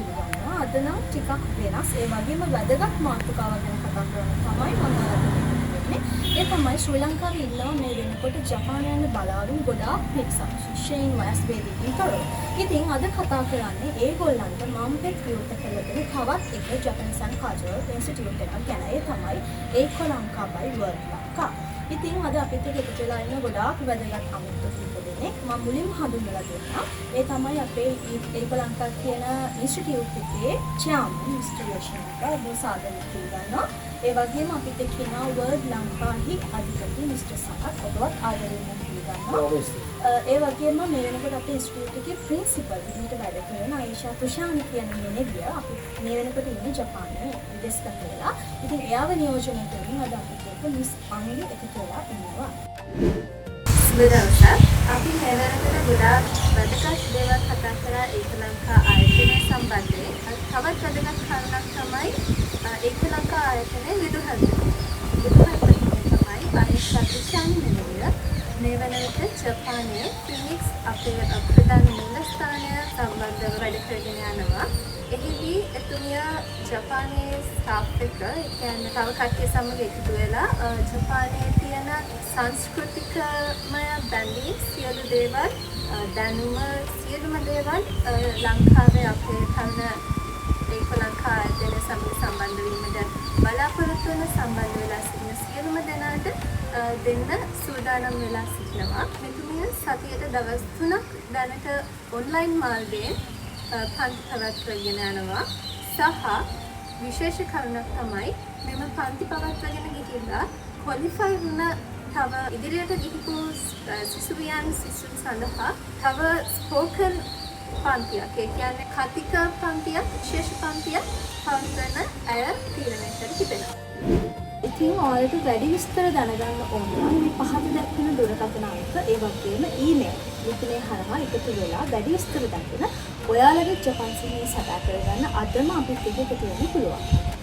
පිළිගන්නවා. අද නම් ටිකක් වෙනස්. ඒ වගේම වැදගත් මාතෘකාවක් ගැන කතා කරන්න තමයි මම ඔයාලට ඒ තමයි ශ්‍රී ලංකාවේ ඉන්නවා මේ වෙනකොට ජපානය යන බලාවින් ගොඩාක් පිරිසක් ශිෂ්‍යයින් වයස් භේදයකින් තොරව. ඉතින් අද කතා කරන්නේ ඒගොල්ලන්ට මම්පෙත් විවෘත කළ දෙන තවත් එක ජපනීස් ඇන්ඩ් කල්චරල් ඉන්ස්ටිටියුට් එකක් ගැන. ඒ තමයි ඒක ලංකා බයි වර්ල්ඩ් ලංකා. ඉතින් අද අපිට එකතු වෙලා ඉන්න ගොඩාක් වැදගත් අමුතු දෙනෙක් මම මුලින්ම හඳුන්වලා දෙන්නම්. ඒ තමයි අපේ ඒක ලංකා කියන ඉන්ස්ටිටියුට් එකේ චෙයාර්මන් මිස්ටර් යෝෂිනාකා ඔබ සාදරයෙන් පිළිගන්නවා. ඒ වගේම අපිට කියනවා වර්ල්ඩ් ලංකාහි අධිපති මිස්ටර් සමත් ඔබවත් ආදරයෙන් පිළිගන්නවා. ඒ වගේම මේ වෙනකොට අපේ ඉන්ස්ටිටියුට් එකේ ප්‍රින්සිපල් විදිහට වැඩ කරන ආයිෂා තුෂානි කියන මෙනෙවිය අපි මේ වෙනකොට ඉන්නේ ජපානයේ විදේශගත වෙලා. ඉතින් එයාව නියෝජනය කරමින් අද අපිට මිස් අනිල් එකතු වෙලා ඉන්නවා. අපි මේ වෙනකොට ගොඩාක් වැදගත් දේවල් කතා කරා ඒක ලංකා ආයතනය සම්බන්ධයෙන්. තවත් වැදගත් කාරණයක් තමයි ඒක ලංකා ආයතනයේ විදුහල්පති. විදුහල්පති තමයි ආයිෂා තුෂානි මෙනෙවිය. මේ වෙනකොට ජපානයේ ෆිනික්ස් අපේ ප්‍රධාන මූලස්ථානය සම්බන්ධව වැඩ කරගෙන යනවා. එහිදී එතුමිය ජපානයේ ස්ටාෆ් එක කියන්නේ තව කට්ටිය සමග එකතු වෙලා ජපානයේ තියෙන සංස්කෘතිකමය බැඳීම් සියලු දේවල් දැනුම සියලුම දේවල් ලංකාවේ අපේ තන ඒක ලංකා ආයතනය සමග සම්බන්ධ වීමට බලාපොරොත්තු වෙන සම්බන්ධ වෙලා සිටින සියලුම දෙනාට දෙන්න සූදානම් වෙලා සිටිනවා. මෙතුමිය සතියට දවස් 3ක් දැනට ඔන්ලයින් මාර්ගයෙන් පන්ති පවත්වාගෙන යනවා සහ විශේෂ කරුණක් තමයි මෙම පන්ති පවත්වාගෙන ගිහිල්ලා ක්වොලිෆයි වුණ තව ඉදිරියට ගිහිපු සිසුවියන් සිසුන් සඳහා තව ස්පෝකන් පන්තියක් ඒ කියන්නේ කතික පන්තියක් විශේෂ පන්තියක් පවත්වන අය තීරණය කර තිබෙනවා. ඉතින් ඔයාලට වැඩි විස්තර දැනගන්න ඕන නම් මේ පහත දක්වන දුරකථන අංක ඒ වගේම ඊමේල් ලිපිනය හරහා එකතු වෙලා වැඩි විස්තර දැනගෙන ඔයාලගේ ජපාන් සිහිනය සදා කරගන්න අදම අපිත් එක්ක එකතු වෙන්න පුළුවන්.